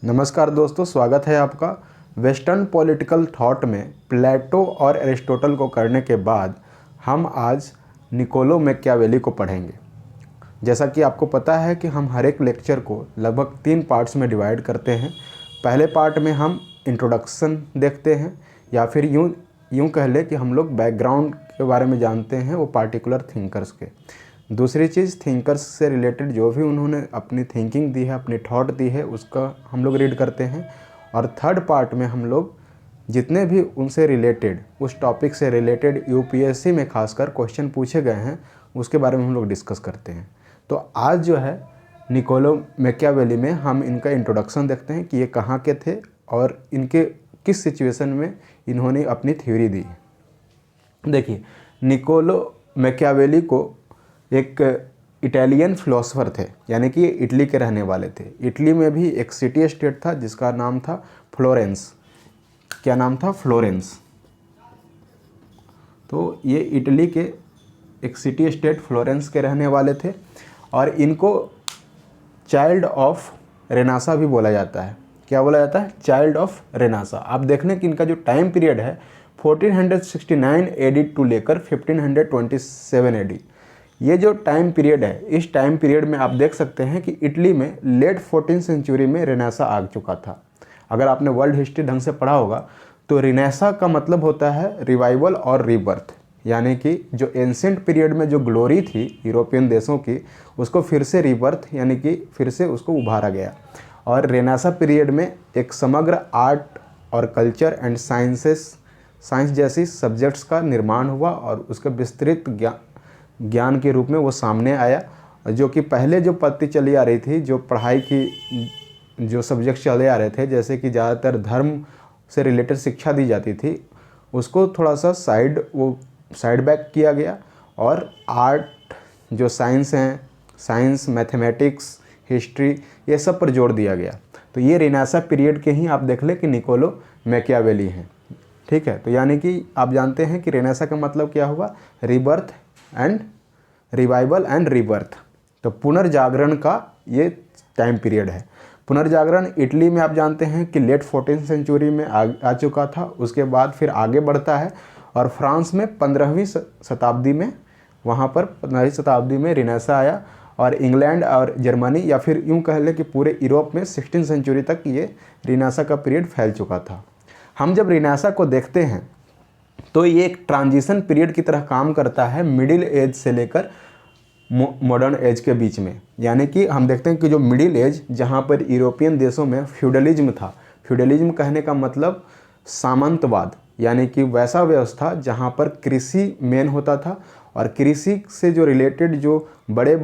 नमस्कार दोस्तों, स्वागत है आपका। वेस्टर्न पॉलिटिकल थॉट में प्लेटो और एरिस्टोटल को करने के बाद हम आज निकोलो मैकियावेली को पढ़ेंगे। जैसा कि आपको पता है कि हम हर एक लेक्चर को लगभग 3 पार्ट्स में डिवाइड करते हैं। पहले पार्ट में हम इंट्रोडक्शन देखते हैं, या फिर यूँ कह लें कि हम लोग बैकग्राउंड के बारे में जानते हैं वो पार्टिकुलर थिंकर्स के। दूसरी चीज़, थिंकर्स से रिलेटेड जो भी उन्होंने अपनी थिंकिंग दी है, अपनी थॉट दी है, उसका हम लोग रीड करते हैं। और थर्ड पार्ट में हम लोग जितने भी उनसे रिलेटेड, उस टॉपिक से रिलेटेड यूपीएससी में खासकर क्वेश्चन पूछे गए हैं, उसके बारे में हम लोग डिस्कस करते हैं। तो आज जो है निकोलो मैकियावेली में हम इनका इंट्रोडक्शन देखते हैं कि ये कहाँ के थे और इनके किस सिचुएशन में इन्होंने अपनी थ्योरी दी। देखिए, निकोलो मैकियावेली को एक इटालियन फिलोसोफर थे, यानी कि ये इटली के रहने वाले थे। इटली में भी एक सिटी स्टेट था जिसका नाम था फ्लोरेंस। क्या नाम था? फ्लोरेंस। तो ये इटली के एक सिटी स्टेट फ्लोरेंस के रहने वाले थे और इनको चाइल्ड ऑफ रेनासा भी बोला जाता है। क्या बोला जाता है? Child of renaissance. आप देख लें कि इनका जो टाइम पीरियड है 1469 एडी टू लेकर 1527 एडी, ये जो टाइम पीरियड है, इस टाइम पीरियड में आप देख सकते हैं कि इटली में लेट 14th सेंचुरी में रेनेसा आ चुका था। अगर आपने वर्ल्ड हिस्ट्री ढंग से पढ़ा होगा तो रेनेसा का मतलब होता है रिवाइवल और रीबर्थ, यानी कि जो एंशिएंट पीरियड में जो ग्लोरी थी यूरोपियन देशों की, उसको फिर से रीबर्थ यानी कि फिर से उसको उभारा गया। और रेनेसा पीरियड में एक समग्र आर्ट और कल्चर एंड साइंस जैसी सब्जेक्ट्स का निर्माण हुआ और उसका विस्तृत ज्ञान के रूप में वो सामने आया। जो कि पहले जो पद्धति चली आ रही थी, जो पढ़ाई की जो सब्जेक्ट चले आ रहे थे, जैसे कि ज़्यादातर धर्म से रिलेटेड शिक्षा दी जाती थी, उसको थोड़ा सा साइड बैक किया गया और आर्ट, जो साइंस हैं, साइंस, मैथमेटिक्स, हिस्ट्री, ये सब पर जोर दिया गया। तो ये रेनेसा पीरियड के ही आप देख लें कि निकोलो मैकियावेली हैं। ठीक है, तो यानी कि आप जानते हैं कि रेनेसा का मतलब क्या हुआ? Rebirth and revival and rebirth. तो पुनर्जागरण का ये टाइम पीरियड है। पुनर्जागरण इटली में आप जानते हैं कि लेट 14th सेंचुरी में आ चुका था। उसके बाद फिर आगे बढ़ता है और फ्रांस में 15वीं शताब्दी में, वहाँ पर 15वीं शताब्दी में रेनेसा आया। और इंग्लैंड और जर्मनी, या फिर यूँ कह लें कि पूरे यूरोप में 16th सेंचुरी तक ये रेनेसा का पीरियड फैल चुका था। हम जब रेनेसा को देखते हैं तो ये एक ट्रांजिशन पीरियड की तरह काम करता है मिडिल एज से लेकर मॉडर्न एज के बीच में। यानी कि हम देखते हैं कि जो मिडिल एज, जहाँ पर यूरोपियन देशों में फ्यूडलिज्म था, फ्यूडलिज्म कहने का मतलब सामंतवाद, यानी कि वैसा व्यवस्था जहाँ पर कृषि मेन होता था और कृषि से जो रिलेटेड जो बड़े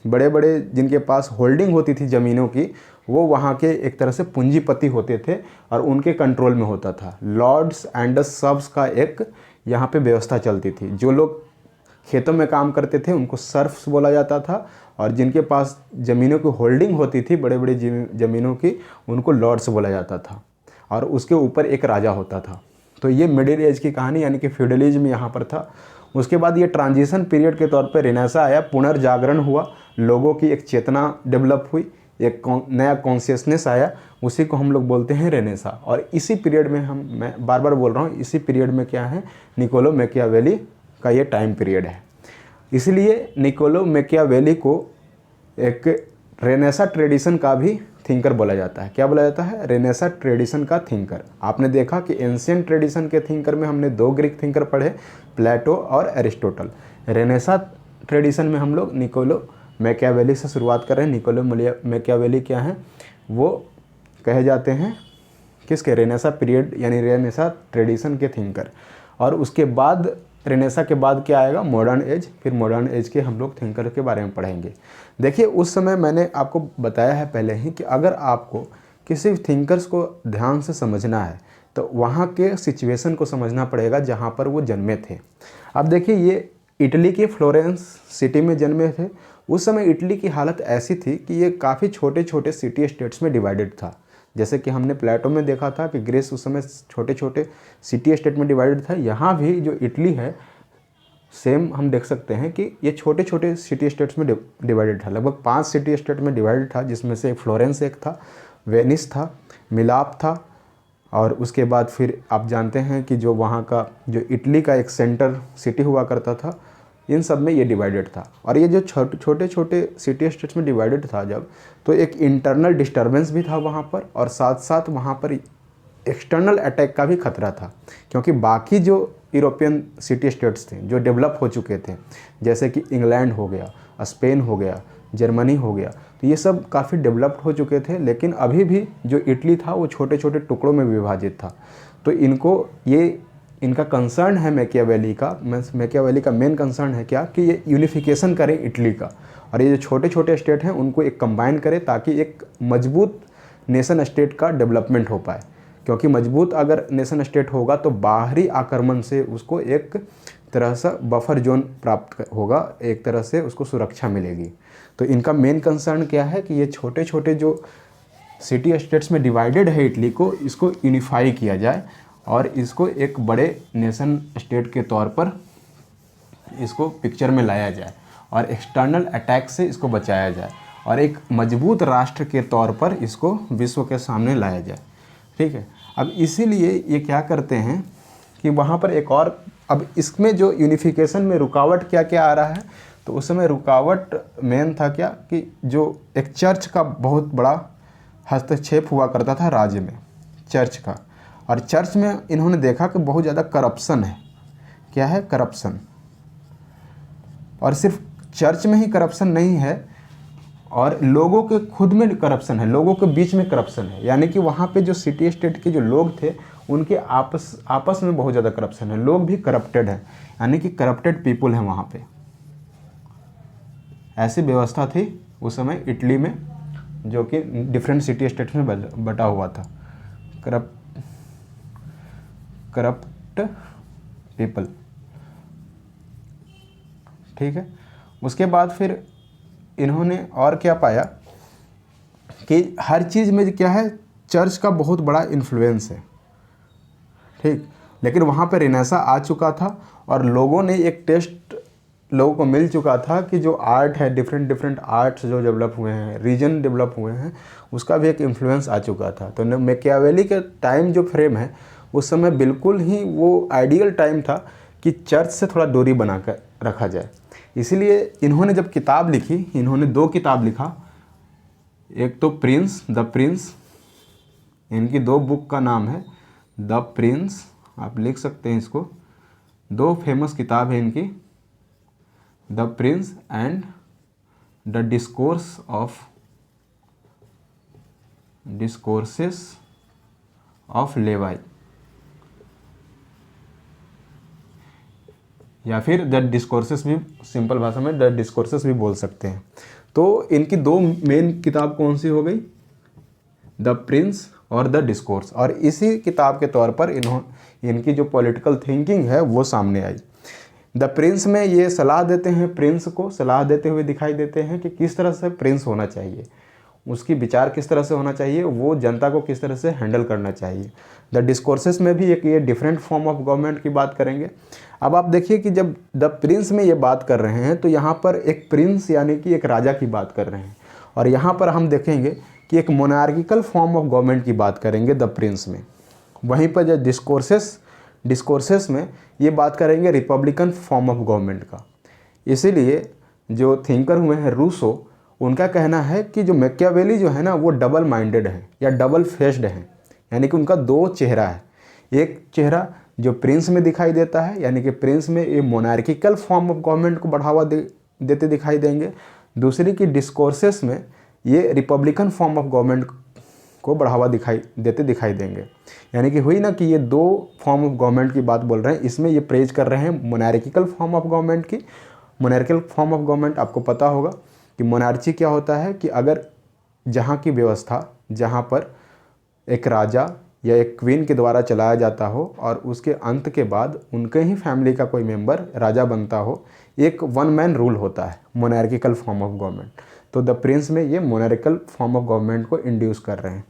बड़े जिनके पास होल्डिंग होती थी ज़मीनों की, वो वहाँ के एक तरह से पूंजीपति होते थे और उनके कंट्रोल में होता था। लॉर्ड्स एंड सर्व्स का एक यहाँ पे व्यवस्था चलती थी। जो लोग खेतों में काम करते थे उनको सर्फ्स बोला जाता था, और जिनके पास ज़मीनों की होल्डिंग होती थी, बड़े बड़े ज़मीनों की, उनको लॉर्ड्स बोला जाता था। और उसके ऊपर एक राजा होता था। तो ये मिडिल एज की कहानी, यानी कि फ्यूडलिज्म यहाँ पर था। उसके बाद ये ट्रांजिशन पीरियड के तौर पर रेनेसा आया, पुनर्जागरण हुआ, लोगों की एक चेतना डेवलप हुई, एक नया कॉन्शियसनेस आया, उसी को हम लोग बोलते हैं रेनेसा। और इसी पीरियड में मैं बार बार बोल रहा हूँ, इसी पीरियड में क्या है? निकोलो मैकियावेली का ये टाइम पीरियड है। इसलिए निकोलो मैकियावेली को एक रेनेसा ट्रेडिशन का भी थिंकर बोला जाता है। क्या बोला जाता है? रेनेसा ट्रेडिशन का थिंकर। आपने देखा कि एंशिएंट ट्रेडिशन के थिंकर में हमने 2 ग्रीक थिंकर पढ़े, प्लेटो और एरिस्टोटल। रेनेसा ट्रेडिशन में हम लोग निकोलो मैकियावेली से शुरुआत कर रहे हैं। निकोलो मैकियावेली क्या हैं? वो कहे जाते हैं किसके? रेनेसा पीरियड यानी रेनेसा ट्रेडिशन के थिंकर। और उसके बाद रेनेसा के बाद क्या आएगा? Modern age. फिर मॉडर्न एज के हम लोग थिंकर के बारे में पढ़ेंगे। देखिए, उस समय मैंने आपको बताया है पहले ही कि अगर आपको किसी थिंकर्स को ध्यान से समझना है तो वहाँ के सिचुएशन को समझना पड़ेगा जहाँ पर वो जन्मे थे। अब देखिए, ये इटली के फ्लोरेंस सिटी में जन्मे थे। उस समय इटली की हालत ऐसी थी कि ये काफ़ी छोटे छोटे सिटी स्टेट्स में डिवाइडेड था। जैसे कि हमने प्लेटो में देखा था कि ग्रीस उस समय छोटे छोटे सिटी स्टेट में डिवाइडेड था। यहाँ भी जो इटली है, सेम हम देख सकते हैं कि ये छोटे छोटे सिटी स्टेट्स में डिवाइडेड था। लगभग 5 सिटी स्टेट में डिवाइडेड था, जिसमें से फ्लोरेंस एक था, वेनिस था, मिलाप था, और उसके बाद फिर आप जानते हैं कि जो वहाँ का जो इटली का एक सेंटर सिटी हुआ करता था, इन सब में ये डिवाइडेड था। और ये जो छोटे छोटे सिटी स्टेट्स में डिवाइडेड था जब, तो एक इंटरनल डिस्टर्बेंस भी था वहाँ पर, और साथ साथ वहाँ पर एक्सटर्नल अटैक का भी खतरा था, क्योंकि बाकी जो यूरोपियन सिटी स्टेट्स थे जो डेवलप हो चुके थे, जैसे कि इंग्लैंड हो गया, स्पेन हो गया, जर्मनी हो गया, तो ये सब काफ़ी डेवलप्ड हो चुके थे, लेकिन अभी भी जो इटली था वो छोटे छोटे टुकड़ों में विभाजित था। तो इनका कंसर्न है मैकियावेली का मेन कंसर्न है क्या, कि ये यूनिफिकेशन करें इटली का, और ये जो छोटे छोटे स्टेट हैं उनको एक कंबाइन करें, ताकि एक मजबूत नेशन स्टेट का डेवलपमेंट हो पाए। क्योंकि मजबूत अगर नेशन स्टेट होगा तो बाहरी आक्रमण से उसको एक तरह से बफर जोन प्राप्त होगा, एक तरह से उसको सुरक्षा मिलेगी। तो इनका मेन कंसर्न क्या है कि ये छोटे छोटे जो सिटी स्टेट्स में डिवाइडेड है इटली को, इसको यूनिफाई किया जाए और इसको एक बड़े नेशन स्टेट के तौर पर इसको पिक्चर में लाया जाए, और एक्सटर्नल अटैक से इसको बचाया जाए, और एक मजबूत राष्ट्र के तौर पर इसको विश्व के सामने लाया जाए। ठीक है, अब इसीलिए ये क्या करते हैं कि वहाँ पर एक और, अब इसमें जो यूनिफिकेशन में रुकावट क्या क्या आ रहा है, तो उस समय रुकावट मेन था क्या, कि जो एक चर्च का बहुत बड़ा हस्तक्षेप हुआ करता था राज्य में, चर्च का। और चर्च में इन्होंने देखा कि बहुत ज़्यादा करप्शन है। क्या है? करप्शन। और सिर्फ चर्च में ही करप्शन नहीं है, और लोगों के खुद में करप्शन है, लोगों के बीच में करप्शन है। यानी कि वहाँ पे जो सिटी स्टेट के जो लोग थे उनके आपस में बहुत ज़्यादा करप्शन है, लोग भी करप्टेड हैं, यानी कि करप्टेड पीपुल हैं वहाँ पे। ऐसी व्यवस्था थी उस समय इटली में, जो कि डिफरेंट सिटी स्टेट्स में बटा हुआ था। Corrupt people. ठीक है, उसके बाद फिर इन्होंने और क्या पाया कि हर चीज़ में क्या है, चर्च का बहुत बड़ा इन्फ्लुएंस है। ठीक, लेकिन वहाँ पर रेनेसां आ चुका था, और लोगों ने एक टेस्ट लोगों को मिल चुका था कि जो आर्ट है, डिफरेंट आर्ट्स जो डेवलप हुए हैं, रीजन डेवलप हुए हैं, उसका भी एक इन्फ्लुएंस आ चुका था। तो मैकियावेली के टाइम जो फ्रेम है, उस समय बिल्कुल ही वो आइडियल टाइम था कि चर्च से थोड़ा दूरी बना कर रखा जाए। इसीलिए इन्होंने जब किताब लिखी, इन्होंने 2 किताब लिखा। एक तो द प्रिंस, इनकी 2 बुक का नाम है द प्रिंस, आप लिख सकते हैं इसको। 2 फेमस किताब है इनकी, the prince and the discourses of Livy, या फिर द डिस्कोर्सेस भी, सिंपल भाषा में द डिस्कोर्सेस भी बोल सकते हैं। तो इनकी 2 मेन किताब कौन सी हो गई? द प्रिंस और द डिस्कोर्स। और इसी किताब के तौर पर इनकी जो पॉलिटिकल थिंकिंग है वो सामने आई। द प्रिंस में ये सलाह देते हैं, प्रिंस को सलाह देते हुए दिखाई देते हैं कि किस तरह से प्रिंस होना चाहिए, उसकी विचार किस तरह से होना चाहिए, वो जनता को किस तरह से हैंडल करना चाहिए। द डिस्कोर्सेस में भी एक ये डिफरेंट फॉर्म ऑफ गवर्नमेंट की बात करेंगे। अब आप देखिए कि जब द प्रिंस में ये बात कर रहे हैं, तो यहाँ पर एक प्रिंस यानी कि एक राजा की बात कर रहे हैं, और यहाँ पर हम देखेंगे कि एक मोनार्किकल फॉर्म ऑफ गवर्नमेंट की बात करेंगे द प्रिंस में। वहीं पर जो डिस्कोर्सेस में ये बात करेंगे रिपब्लिकन फॉर्म ऑफ गवर्नमेंट का। इसीलिए जो थिंकर हुए हैं रूसो, उनका कहना है कि जो मैकियावेली जो है ना, वो डबल माइंडेड है या डबल फेस्ड है, यानी कि उनका 2 चेहरा है। एक चेहरा जो प्रिंस में दिखाई देता है, यानी कि प्रिंस में ये मोनार्किकल फॉर्म ऑफ गवर्नमेंट को बढ़ावा देते दिखाई देंगे। दूसरी की डिस्कोर्सेस में ये रिपब्लिकन फॉर्म ऑफ गवर्नमेंट को बढ़ावा देते दिखाई देंगे। यानी कि हुई ना कि ये 2 फॉर्म ऑफ गवर्नमेंट की बात बोल रहे हैं। इसमें ये प्रेज कर रहे हैं मोनार्किकल फॉर्म ऑफ गवर्नमेंट की। मोनार्किकल फॉर्म ऑफ गवर्नमेंट, आपको पता होगा कि मोनार्ची क्या होता है, कि अगर जहाँ की व्यवस्था, जहाँ पर एक राजा या एक क्वीन के द्वारा चलाया जाता हो, और उसके अंत के बाद उनके ही फैमिली का कोई मेंबर राजा बनता हो, एक 1 मैन रूल होता है, मोनार्किकल फॉर्म ऑफ गवर्नमेंट। तो द प्रिंस में ये मोनार्किकल फॉर्म ऑफ गवर्नमेंट को इंड्यूस कर रहे हैं।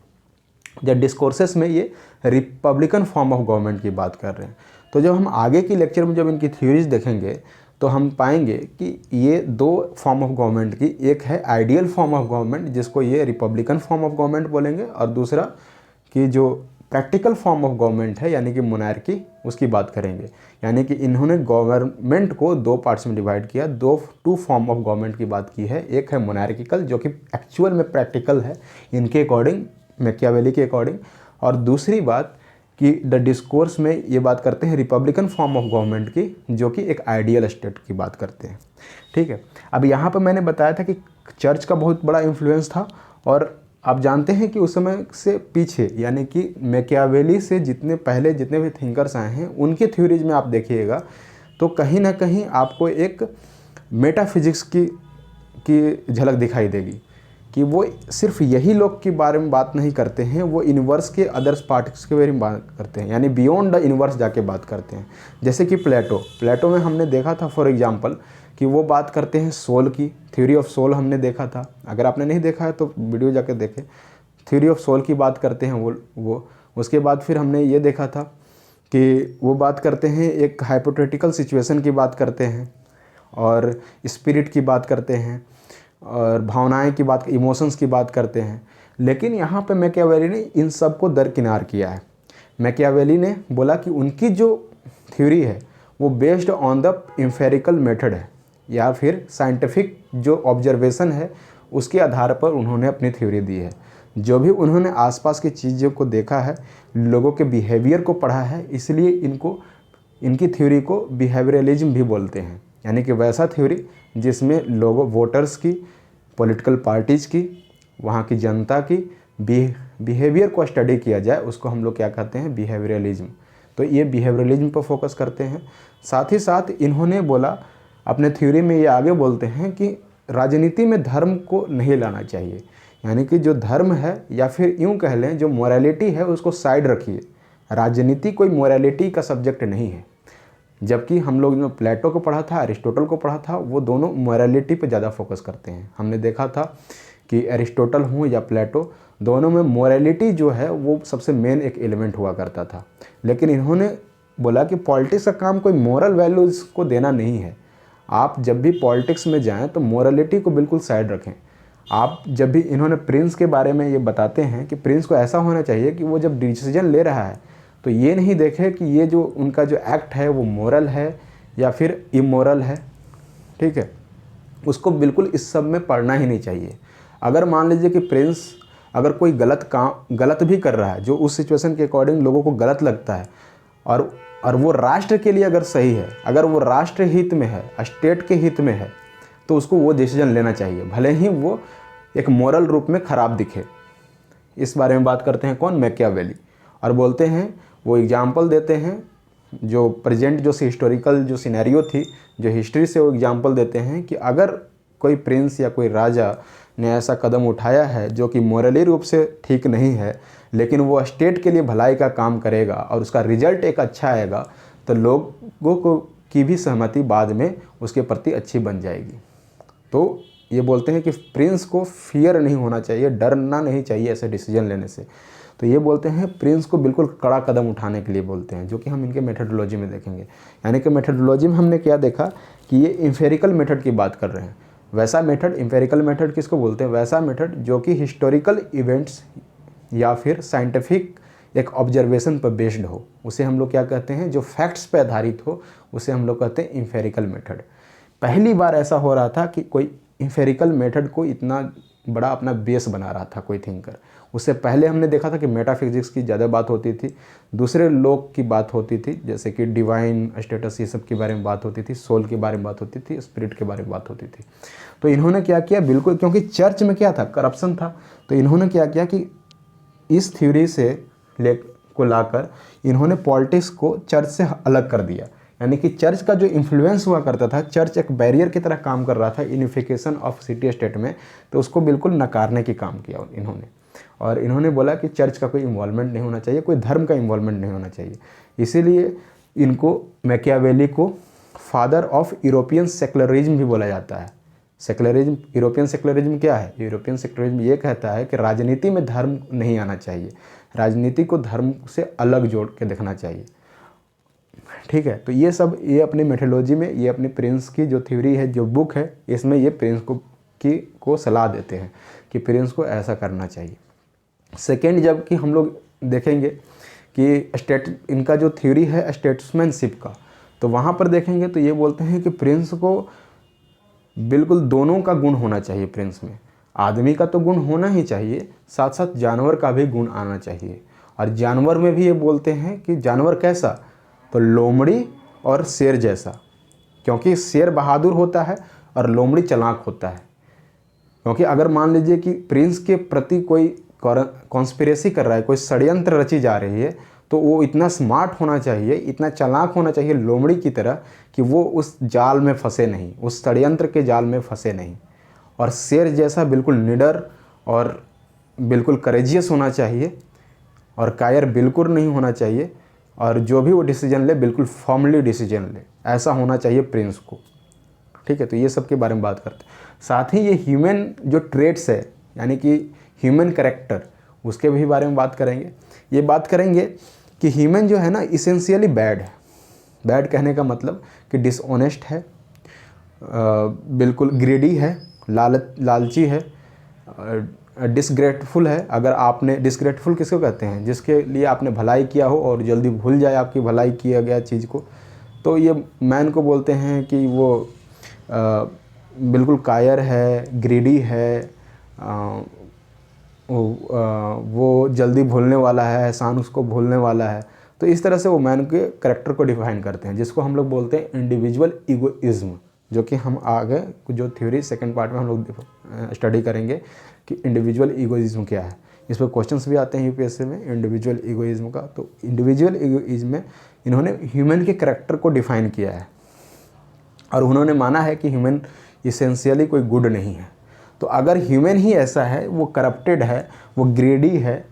जब डिस्कोर्सेस में ये रिपब्लिकन फॉर्म ऑफ गवर्नमेंट की बात कर रहे हैं। तो जब हम आगे की लेक्चर में जब इनकी थ्योरीज देखेंगे, तो हम पाएंगे कि ये दो फॉर्म ऑफ गवर्नमेंट की, एक है आइडियल फॉर्म ऑफ गवर्नमेंट जिसको ये रिपब्लिकन फॉर्म ऑफ गवर्नमेंट बोलेंगे, और दूसरा कि जो प्रैक्टिकल फॉर्म ऑफ गवर्नमेंट है यानी कि मोनार्की, उसकी बात करेंगे। यानी कि इन्होंने गवर्नमेंट को दो पार्ट्स में डिवाइड किया, टू फॉर्म ऑफ गवर्नमेंट की बात की है। एक है मोनार्किकल जो कि एक्चुअल में प्रैक्टिकल है इनके अकॉर्डिंग, मैकियावेली के अकॉर्डिंग, और दूसरी बात कि द डिस्कोर्स में ये बात करते हैं रिपब्लिकन फॉर्म ऑफ गवर्नमेंट की, जो कि एक आइडियल स्टेट की बात करते हैं। ठीक है, अब यहाँ पर मैंने बताया था कि चर्च का बहुत बड़ा इन्फ्लुएंस था, और आप जानते हैं कि उस समय से पीछे यानी कि मैकियावेली से जितने भी थिंकर्स आए हैं उनके थ्योरीज में आप देखिएगा तो कहीं ना कहीं आपको एक मेटाफिजिक्स की झलक दिखाई देगी कि वो सिर्फ यही लोग के बारे में बात नहीं करते हैं, वो यूनिवर्स के अदर्स पार्टिकल्स के बारे में बात करते हैं, यानी बियॉन्ड द यूनिवर्स जाके बात करते हैं। जैसे कि प्लेटो में हमने देखा था फॉर एग्जांपल कि वो बात करते हैं सोल की, थ्योरी ऑफ सोल हमने देखा था। अगर आपने नहीं देखा है तो वीडियो जाके देखें, थ्योरी ऑफ सोल की बात करते हैं वो। उसके बाद फिर हमने ये देखा था कि वो बात करते हैं एक हाइपोथेटिकल सिचुएशन की बात करते हैं, और स्पिरिट की बात करते हैं, और भावनाएं की बात, इमोशंस की बात करते हैं। लेकिन यहाँ पे मैकियावेली ने इन सब को दरकिनार किया है। मैकियावेली ने बोला कि उनकी जो थ्योरी है वो based on the empirical method है, या फिर साइंटिफिक जो ऑब्जर्वेशन है उसके आधार पर उन्होंने अपनी थ्योरी दी है। जो भी उन्होंने आसपास की चीज़ों को देखा है, लोगों के बिहेवियर को पढ़ा है, इसलिए इनकी थ्योरी को बिहेवियरलिज्म भी बोलते हैं। यानी कि वैसा थ्योरी जिसमें लोगों, वोटर्स की, पॉलिटिकल पार्टीज़ की, वहाँ की जनता की बिहेवियर को स्टडी किया जाए, उसको हम लोग क्या कहते हैं, बिहेवियरलिज्म। तो ये बिहेवियरलिज्म पर फोकस करते हैं। साथ ही साथ इन्होंने बोला अपने थ्योरी में, ये आगे बोलते हैं कि राजनीति में धर्म को नहीं लाना चाहिए। यानी कि जो धर्म है, या फिर यूँ कह लें जो मोरालिटी है, उसको साइड रखिए। राजनीति कोई मोरालिटी का सब्जेक्ट नहीं है। जबकि हम लोग ने प्लेटो को पढ़ा था, अरिस्टोटल को पढ़ा था, वो दोनों मोरालिटी पे ज़्यादा फोकस करते हैं। हमने देखा था कि अरिस्टोटल हो या प्लेटो, दोनों में मोरालिटी जो है वो सबसे मेन एक एलिमेंट हुआ करता था। लेकिन इन्होंने बोला कि पॉलिटिक्स का काम कोई मोरल वैल्यूज़ को देना नहीं है। आप जब भी पॉलिटिक्स में जाएं तो मोरालिटी को बिल्कुल साइड रखें। आप जब भी, इन्होंने प्रिंस के बारे में ये बताते हैं कि प्रिंस को ऐसा होना चाहिए कि वो जब डिसीजन ले रहा है तो ये नहीं देखे कि ये जो उनका जो एक्ट है वो मोरल है या फिर इमोरल है। ठीक है, उसको बिल्कुल इस सब में पढ़ना ही नहीं चाहिए। अगर मान लीजिए कि प्रिंस अगर कोई गलत भी कर रहा है, जो उस सिचुएशन के अकॉर्डिंग लोगों को गलत लगता है, और वो राष्ट्र के लिए अगर सही है, अगर वो राष्ट्र हित में है, स्टेट के हित में है, तो उसको वो डिसीजन लेना चाहिए, भले ही वो एक मोरल रूप में ख़राब दिखे। इस बारे में बात करते हैं कौन, मैकियावेली। और बोलते हैं, वो एग्जाम्पल देते हैं, जो प्रेजेंट जो हिस्टोरिकल जो सिनेरियो थी, जो हिस्ट्री से वो एग्जाम्पल देते हैं कि अगर कोई प्रिंस या कोई राजा ने ऐसा कदम उठाया है जो कि मोरली रूप से ठीक नहीं है, लेकिन वो स्टेट के लिए भलाई का काम करेगा और उसका रिजल्ट एक अच्छा आएगा, तो लोगों को की भी सहमति बाद में उसके प्रति अच्छी बन जाएगी। तो ये बोलते हैं कि प्रिंस को फियर नहीं होना चाहिए, डरना नहीं चाहिए ऐसे डिसीजन लेने से। तो ये बोलते हैं प्रिंस को बिल्कुल कड़ा कदम उठाने के लिए बोलते हैं, जो कि हम इनके मेथडोलॉजी में देखेंगे। यानी कि मेथडोलॉजी में हमने क्या देखा कि ये एम्पिरिकल मेथड की बात कर रहे हैं। वैसा मेथड, एम्पिरिकल मेथड किसको बोलते हैं, वैसा मेथड जो कि हिस्टोरिकल इवेंट्स या फिर साइंटिफिक एक ऑब्जर्वेशन पर बेस्ड हो, उसे हम लोग क्या कहते हैं, जो फैक्ट्स पर आधारित हो, उसे हम लोग कहते हैं एम्पिरिकल मेथड। पहली बार ऐसा हो रहा था कि कोई एम्पिरिकल मेथड को इतना बड़ा अपना बेस बना रहा था कोई थिंकर। उससे पहले हमने देखा था कि मेटाफिजिक्स की ज़्यादा बात होती थी, दूसरे लोग की बात होती थी, जैसे कि डिवाइन स्टेटस, ये सब के बारे में बात होती थी, सोल के बारे में बात होती थी, स्पिरिट के बारे में बात होती थी। तो इन्होंने क्या किया, बिल्कुल, क्योंकि चर्च में क्या था, करप्शन था, तो इन्होंने क्या किया कि इस थ्योरी से को लाकर इन्होंने पॉलिटिक्स को चर्च से अलग कर दिया। यानी कि चर्च का जो इन्फ्लुएंस हुआ करता था, चर्च एक बैरियर की तरह काम कर रहा था यूनिफिकेशन ऑफ सिटी स्टेट में, तो उसको बिल्कुल नकारने की काम किया इन्होंने। और इन्होंने बोला कि चर्च का कोई इन्वॉल्वमेंट नहीं होना चाहिए, कोई धर्म का इन्वॉल्वमेंट नहीं होना चाहिए। इसीलिए इनको, मैकियावेली को फादर ऑफ यूरोपियन सेक्युलरिज्म भी बोला जाता है। सेक्युलरिज्म, यूरोपियन सेक्युलरिज्म क्या है, यूरोपियन सेक्युलरिज्म ये कहता है कि राजनीति में धर्म नहीं आना चाहिए, राजनीति को धर्म से अलग जोड़ के देखना चाहिए। ठीक है। तो ये सब ये अपनी मेथोडोलॉजी में, ये अपनी प्रिंस की जो थ्योरी है, जो बुक है, इसमें ये प्रिंस को सलाह देते हैं कि प्रिंस को ऐसा करना चाहिए। सेकेंड, जब कि हम लोग देखेंगे कि इनका जो थ्योरी है स्टेट्समैनशिप का, तो वहाँ पर देखेंगे तो ये बोलते हैं कि प्रिंस को बिल्कुल दोनों का गुण होना चाहिए। प्रिंस में आदमी का तो गुण होना ही चाहिए, साथ साथ जानवर का भी गुण आना चाहिए। और जानवर में भी ये बोलते हैं कि जानवर कैसा, तो लोमड़ी और शेर जैसा, क्योंकि शेर बहादुर होता है और लोमड़ी चालाक होता है। क्योंकि अगर मान लीजिए कि प्रिंस के प्रति कोई कॉन्स्पिरेसी कर रहा है, कोई षड्यंत्र रची जा रही है, तो वो इतना स्मार्ट होना चाहिए, इतना चालाक होना चाहिए लोमड़ी की तरह कि वो उस जाल में फंसे नहीं, उस षड्यंत्र के जाल में फंसे नहीं। और शेर जैसा बिल्कुल निडर और बिल्कुल करेजियस होना चाहिए, और कायर बिल्कुल नहीं होना चाहिए, और जो भी वो डिसीजन ले बिल्कुल फॉर्मली डिसीजन ले, ऐसा होना चाहिए प्रिंस को। ठीक है, तो ये सब के बारे में बात करते हैं। साथ ही ये ह्यूमन जो ट्रेट्स है, यानी कि ह्यूमन कैरेक्टर, उसके भी बारे में बात करेंगे। ये बात करेंगे कि ह्यूमन जो है ना इसेंशियली बैड है। बैड कहने का मतलब कि डिसऑनेस्ट है, बिल्कुल ग्रेडी है, लालची है, डिसग्रेटफुल है। अगर आपने डिसग्रेटफुल किसको कहते हैं, जिसके लिए आपने भलाई किया हो और जल्दी भूल जाए आपकी भलाई किया गया चीज़ को, तो ये मैन को बोलते हैं कि वो बिल्कुल कायर है, ग्रीडी है, वो जल्दी भूलने वाला है, एहसान उसको भूलने वाला है। तो इस तरह से वो मैन के करेक्टर को डिफाइन करते हैं, जिसको हम लोग बोलते हैं इंडिविजुअल ईगोइज्म, जो कि हम आगे जो थ्योरी सेकंड पार्ट में हम लोग स्टडी करेंगे कि इंडिविजुअल ईगोइज्म क्या है। इस पर क्वेश्चंस भी आते हैं यूपीएससी में इंडिविजुअल ईगोइज्म का। तो इंडिविजुअल ईगोइज्म में इन्होंने ह्यूमन के करेक्टर को डिफाइन किया है, और उन्होंने माना है कि ह्यूमन इसेंशियली कोई गुड नहीं है। तो अगर ह्यूमन ही ऐसा है, वो करप्टेड है, वो ग्रेडी है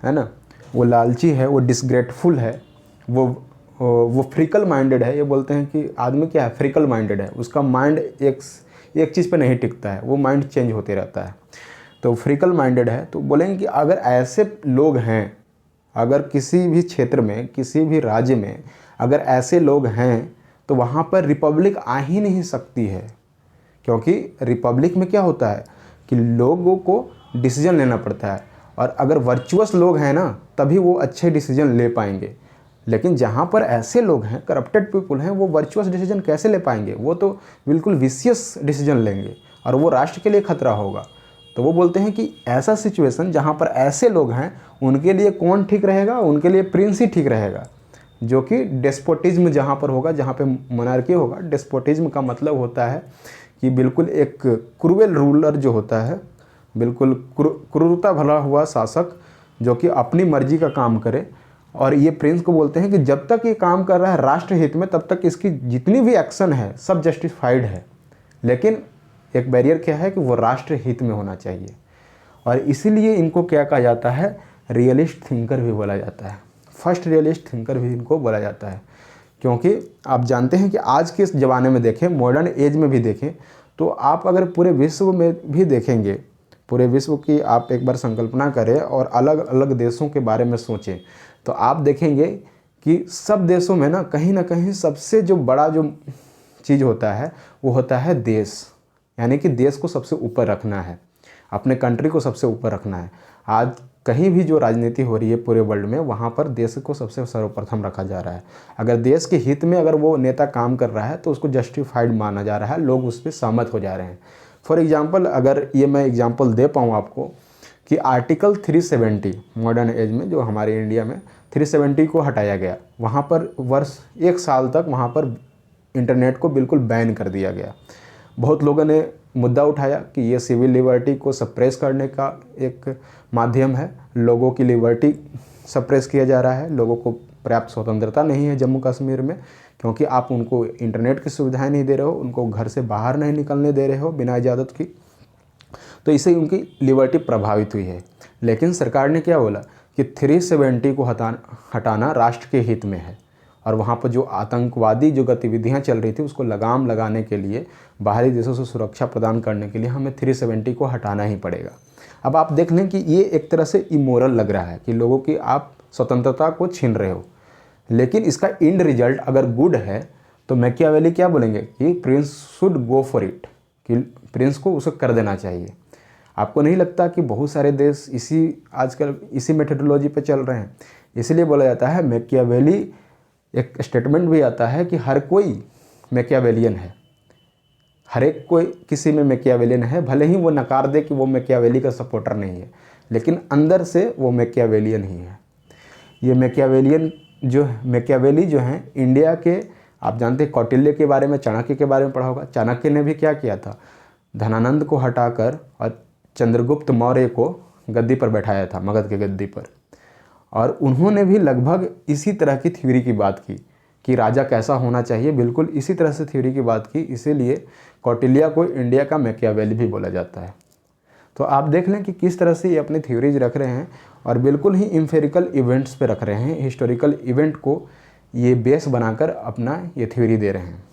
ना, वो लालची है, वो डिसग्रेटफुल है, वो फ्रिकल माइंडेड है। ये बोलते हैं कि आदमी क्या है, फ्रिकल माइंडेड है, उसका माइंड एक चीज़ पे नहीं टिकता है, वो माइंड चेंज होते रहता है। तो फ्रिकल माइंडेड है। तो बोलेंगे कि अगर ऐसे लोग हैं, अगर किसी भी क्षेत्र में, किसी भी राज्य में अगर ऐसे लोग हैं, तो वहाँ पर रिपब्लिक आ ही नहीं सकती है। क्योंकि रिपब्लिक में क्या होता है कि लोगों को डिसीजन लेना पड़ता है, और अगर वर्चुअस लोग हैं ना, तभी वो अच्छे डिसीजन ले पाएंगे। लेकिन जहाँ पर ऐसे लोग हैं, करप्टेड पीपल हैं, वो वर्चुअस डिसीजन कैसे ले पाएंगे? वो तो बिल्कुल विशियस डिसीजन लेंगे, और वो राष्ट्र के लिए खतरा होगा। तो वो बोलते हैं कि ऐसा सिचुएशन जहाँ पर ऐसे लोग हैं, उनके लिए कौन ठीक रहेगा? उनके लिए प्रिंस ही ठीक रहेगा, जो कि डेस्पोटिज्म जहाँ पर होगा, जहाँ पे मोनार्की होगा। डेस्पोटिज्म का मतलब होता है कि बिल्कुल एक क्रूएल रूलर जो होता है, बिल्कुल क्रूरता भरा हुआ शासक, जो कि अपनी मर्जी का काम करे। और ये प्रिंस को बोलते हैं कि जब तक ये काम कर रहा है राष्ट्र हित में, तब तक इसकी जितनी भी एक्शन है सब जस्टिफाइड है। लेकिन एक बैरियर क्या है कि वो राष्ट्र हित में होना चाहिए। और इसीलिए इनको क्या कहा जाता है, रियलिस्ट थिंकर भी बोला जाता है। फर्स्ट रियलिस्ट थिंकर भी इनको बोला जाता है, क्योंकि आप जानते हैं कि आज के इस ज़माने में देखें, मॉडर्न एज में भी देखें, तो आप अगर पूरे विश्व में भी देखेंगे, पूरे विश्व की आप एक बार संकल्पना करें और अलग अलग देशों के बारे में सोचें, तो आप देखेंगे कि सब देशों में ना कहीं सबसे जो बड़ा जो चीज़ होता है, वो होता है देश। यानी कि देश को सबसे ऊपर रखना है, अपने कंट्री को सबसे ऊपर रखना है। आज कहीं भी जो राजनीति हो रही है पूरे वर्ल्ड में, वहाँ पर देश को सबसे सर्वप्रथम रखा जा रहा है। अगर देश के हित में अगर वो नेता काम कर रहा है, तो उसको जस्टिफाइड माना जा रहा है, लोग उस पर सहमत हो जा रहे हैं। फॉर एग्जांपल, अगर ये मैं एग्जांपल दे पाऊँ आपको कि आर्टिकल 370 मॉडर्न एज में, जो हमारे इंडिया में 370 को हटाया गया, वहाँ पर वर्ष 1 साल तक वहाँ पर इंटरनेट को बिल्कुल बैन कर दिया गया। बहुत लोगों ने मुद्दा उठाया कि ये सिविल लिबर्टी को सप्रेस करने का एक माध्यम है, लोगों की लिबर्टी सप्रेस किया जा रहा है, लोगों को पर्याप्त स्वतंत्रता नहीं है जम्मू कश्मीर में, क्योंकि आप उनको इंटरनेट की सुविधाएं नहीं दे रहे हो, उनको घर से बाहर नहीं निकलने दे रहे हो बिना इजाज़त की, तो इससे उनकी लिबर्टी प्रभावित हुई है। लेकिन सरकार ने क्या बोला कि 370 को हटाना राष्ट्र के हित में है, और वहाँ पर जो आतंकवादी जो गतिविधियाँ चल रही थी उसको लगाम लगाने के लिए, बाहरी देशों से सुरक्षा प्रदान करने के लिए हमें 370 को हटाना ही पड़ेगा। अब आप देख लें कि ये एक तरह से इमोरल लग रहा है कि लोगों की आप स्वतंत्रता को छीन रहे हो। लेकिन इसका इंड रिजल्ट अगर गुड है तो मैकियावेली क्या बोलेंगे कि Prince should go for it, कि प्रिंस को उसे कर देना चाहिए। आपको नहीं लगता कि बहुत सारे देश आजकल इसी मेथोडोलॉजी पे चल रहे हैं? इसीलिए बोला जाता है मैकियावेली, एक स्टेटमेंट भी आता है कि हर कोई मैकियावेलियन है, हर एक कोई किसी में मैकियावेलियन है, भले ही वो नकार दे कि वो मैकियावेली का सपोर्टर नहीं है, लेकिन अंदर से वो मैकियावेलियन ही है। ये मैकियावेली जो हैं इंडिया के, आप जानते हैं कौटिल्य के बारे में, चाणक्य के बारे में पढ़ा होगा। चाणक्य ने भी क्या किया था, धनानंद को हटाकर और चंद्रगुप्त मौर्य को गद्दी पर बैठाया था, मगध के गद्दी पर। और उन्होंने भी लगभग इसी तरह की थ्योरी की बात की कि राजा कैसा होना चाहिए, बिल्कुल इसी तरह से थ्योरी की बात की। इसीलिए कौटिल्य को इंडिया का मैकियावेली भी बोला जाता है। तो आप देख लें कि किस तरह से ये अपनी थ्योरीज रख रहे हैं और बिल्कुल ही एम्पिरिकल इवेंट्स पे रख रहे हैं, हिस्टोरिकल इवेंट को ये बेस बनाकर अपना ये थ्योरी दे रहे हैं।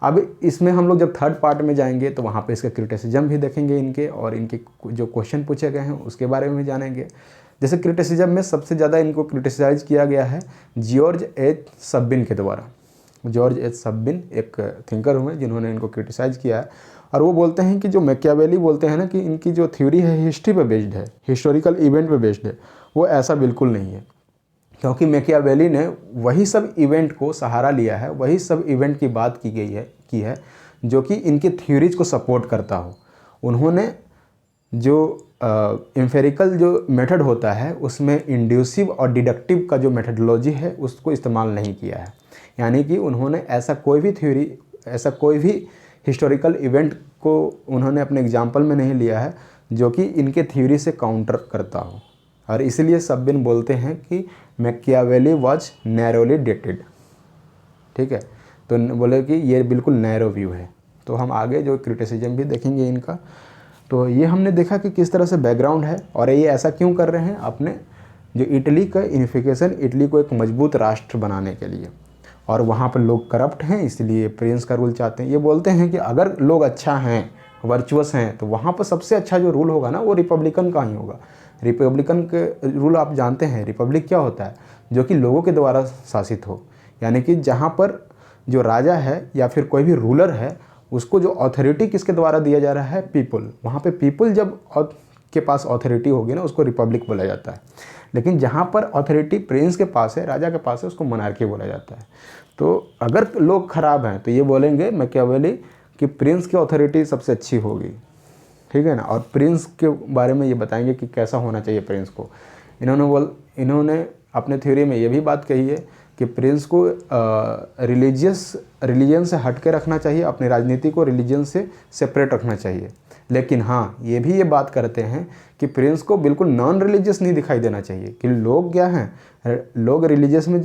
अब इसमें हम लोग जब थर्ड पार्ट में जाएंगे तो वहाँ पे इसका क्रिटिसिज्म भी देखेंगे इनके, और इनके जो क्वेश्चन पूछे गए हैं उसके बारे में भी जानेंगे। जैसे क्रिटिसिज्म में सबसे ज़्यादा इनको क्रिटिसाइज किया गया है जॉर्ज एच सब्बिन के द्वारा। जॉर्ज एच सब्बिन एक थिंकर हुए जिन्होंने इनको क्रिटिसाइज किया है, और वो बोलते हैं कि जो मैकियावेली बोलते हैं ना कि इनकी जो थ्योरी है हिस्ट्री पे बेस्ड है, हिस्टोरिकल इवेंट पे बेस्ड है, वो ऐसा बिल्कुल नहीं है। क्योंकि मैकियावेली ने वही सब इवेंट को सहारा लिया है, वही सब इवेंट की बात की है जो कि इनके थ्योरीज को सपोर्ट करता हो। उन्होंने जो एम्पिरिकल जो मेथड होता है उसमें इंड्यूसिव और डिडक्टिव का जो मेथडोलॉजी है उसको इस्तेमाल नहीं किया है। यानी कि उन्होंने ऐसा कोई भी थ्योरी, ऐसा कोई भी हिस्टोरिकल इवेंट को उन्होंने अपने एग्जाम्पल में नहीं लिया है जो कि इनके थ्योरी से काउंटर करता हो। और इसलिए सब्बिन बोलते हैं कि मैकियावेली वॉज नैरोली डेटेड। ठीक है, तो बोले कि ये बिल्कुल नैरो व्यू है। तो हम आगे जो क्रिटिसिज्म भी देखेंगे इनका। तो ये हमने देखा कि किस तरह से बैकग्राउंड है और ये ऐसा क्यों कर रहे हैं, अपने जो इटली का यूनिफिकेशन, इटली को एक मजबूत राष्ट्र बनाने के लिए। और वहाँ पर लोग करप्ट हैं, इसलिए प्रिंस का रूल चाहते हैं। ये बोलते हैं कि अगर लोग अच्छा हैं, वर्चुअस हैं, तो वहाँ पर सबसे अच्छा जो रूल होगा ना वो रिपब्लिकन का ही होगा। रिपब्लिकन के रूल आप जानते हैं, रिपब्लिक क्या होता है, जो कि लोगों के द्वारा शासित हो। यानी कि जहाँ पर जो राजा है या फिर कोई भी रूलर है उसको जो अथॉरिटी किसके द्वारा दिया जा रहा है, पीपल। वहाँ पे पीपल जब के पास अथॉरिटी होगी ना उसको रिपब्लिक बोला जाता है। लेकिन जहाँ पर अथॉरिटी प्रिंस के पास है, राजा के पास है, उसको मोनार्की बोला जाता है। तो अगर लोग खराब हैं तो ये बोलेंगे मैकियावेली कि प्रिंस की अथॉरिटी सबसे अच्छी होगी। ठीक है ना। और प्रिंस के बारे में ये बताएंगे कि कैसा होना चाहिए प्रिंस को। इन्होंने अपने थ्योरी में ये भी बात कही है कि प्रिंस को रिलीजन से हट के रखना चाहिए, अपनी राजनीति को रिलीजन से सेपरेट रखना चाहिए। लेकिन हाँ, ये भी ये बात करते हैं कि प्रिंस को बिल्कुल नॉन रिलीजियस नहीं दिखाई देना चाहिए। कि लोग क्या हैं, लोग रिलीजन में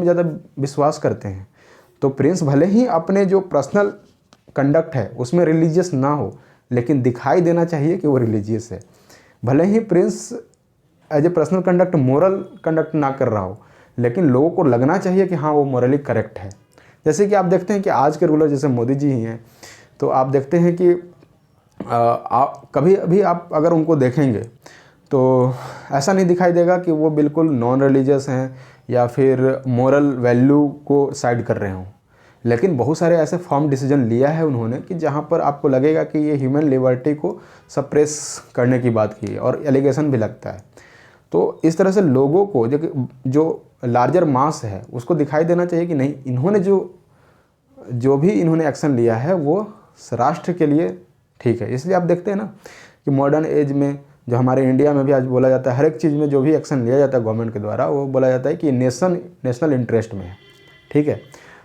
ज़्यादा विश्वास करते हैं। तो प्रिंस भले ही अपने जो पर्सनल कंडक्ट है उसमें रिलीजियस ना हो, लेकिन दिखाई देना चाहिए कि वो रिलीजियस है। भले ही prince as a personal conduct moral conduct ना कर रहा हो, लेकिन लोगों को लगना चाहिए कि हाँ वो मोरली करेक्ट है। जैसे कि आप देखते हैं कि आज के रूलर जैसे मोदी जी ही हैं, तो आप देखते हैं कि कभी अभी आप अगर उनको देखेंगे तो ऐसा नहीं दिखाई देगा कि वो बिल्कुल नॉन रिलीजियस हैं या फिर मोरल वैल्यू को साइड कर रहे हों। लेकिन बहुत सारे ऐसे फॉर्म डिसीजन लिया है उन्होंने कि जहाँ पर आपको लगेगा कि ये ह्यूमन लिबर्टी को सप्रेस करने की बात की है, और एलिगेशन भी लगता है। तो इस तरह से लोगों को जो लार्जर मास है उसको दिखाई देना चाहिए कि नहीं, इन्होंने जो भी इन्होंने एक्शन लिया है वो राष्ट्र के लिए ठीक है। इसलिए आप देखते हैं ना कि मॉडर्न एज में जो हमारे इंडिया में भी आज बोला जाता है, हर एक चीज़ में जो भी एक्शन लिया जाता है गवर्नमेंट के द्वारा, वो बोला जाता है कि नेशनल इंटरेस्ट में है। ठीक है।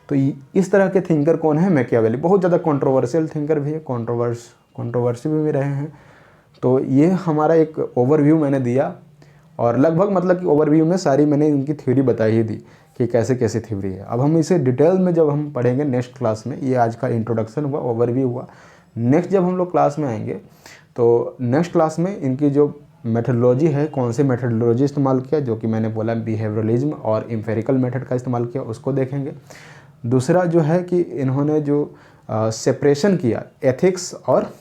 तो इस तरह के थिंकर कौन है, मैकियावेली। बहुत ज़्यादा कंट्रोवर्शियल थिंकर भी है, कंट्रोवर्सी भी रहे हैं। तो ये हमारा एक ओवरव्यू मैंने दिया, और लगभग मतलब कि ओवरव्यू में सारी मैंने इनकी थ्योरी बताई ही दी कि कैसे कैसे थ्योरी है। अब हम इसे डिटेल में जब हम पढ़ेंगे नेक्स्ट क्लास में, ये आज का इंट्रोडक्शन हुआ, ओवरव्यू हुआ। नेक्स्ट जब हम लोग क्लास में आएंगे तो नेक्स्ट क्लास में इनकी जो मेथडोलॉजी है, कौन से मेथडोलॉजी इस्तेमाल किया, जो कि मैंने बोला बिहेवियरलिज्म और एम्पिरिकल मेथड का इस्तेमाल किया, उसको देखेंगे। दूसरा जो है कि इन्होंने जो सेपरेशन किया एथिक्स और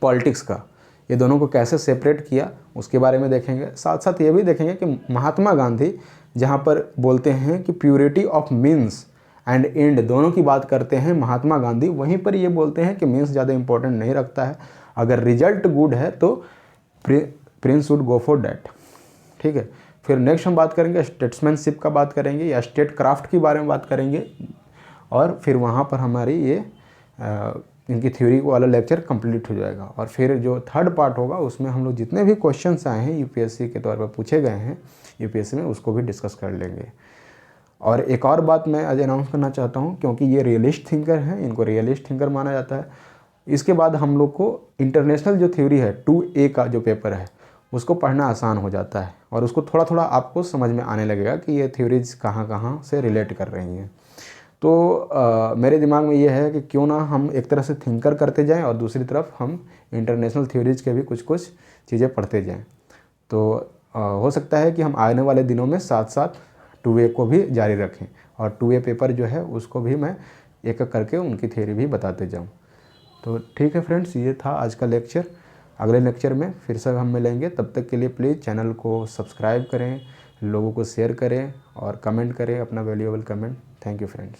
पॉलिटिक्स का, ये दोनों को कैसे सेपरेट किया उसके बारे में देखेंगे। साथ साथ ये भी देखेंगे कि महात्मा गांधी जहाँ पर बोलते हैं कि purity of means and and दोनों की बात करते हैं महात्मा गांधी, वहीं पर ये बोलते हैं कि मीन्स ज़्यादा इंपॉर्टेंट नहीं रखता है, अगर रिजल्ट गुड है तो Prince would go for that. ठीक है, फिर नेक्स्ट हम बात करेंगे स्टेट्समैनशिप का, बात करेंगे या स्टेट क्राफ्ट के बारे में बात करेंगे, और फिर वहाँ पर हमारी ये इनकी थ्योरी वाला लेक्चर कंप्लीट हो जाएगा। और फिर जो थर्ड पार्ट होगा उसमें हम लोग जितने भी क्वेश्चंस आए हैं यूपीएससी के तौर पर पूछे गए हैं यूपीएससी में, उसको भी डिस्कस कर लेंगे। और एक और बात मैं आज अनाउंस करना चाहता हूँ, क्योंकि ये रियलिस्ट थिंकर हैं, इनको रियलिस्ट थिंकर माना जाता है। इसके बाद हम लोग को इंटरनेशनल जो थ्योरी है 2A का जो पेपर है उसको पढ़ना आसान हो जाता है, और उसको थोड़ा थोड़ा आपको समझ में आने लगेगा कि ये थ्योरीज कहाँ कहाँ से रिलेट कर रही हैं। तो मेरे दिमाग में ये है कि क्यों ना हम एक तरह से थिंकर करते जाएं और दूसरी तरफ हम इंटरनेशनल थ्योरीज के भी कुछ कुछ चीज़ें पढ़ते जाएं। तो हो सकता है कि हम आने वाले दिनों में साथ साथ 2A को भी जारी रखें, और 2A पेपर जो है उसको भी मैं एक एक करके उनकी थ्योरी भी बताते जाऊँ। तो ठीक है फ्रेंड्स, ये था आज का लेक्चर। अगले लेक्चर में फिर से हम मिलेंगे, तब तक के लिए प्लीज़ चैनल को सब्सक्राइब करें, लोगों को शेयर करें और कमेंट करें अपना valuable comment. Thank you friends.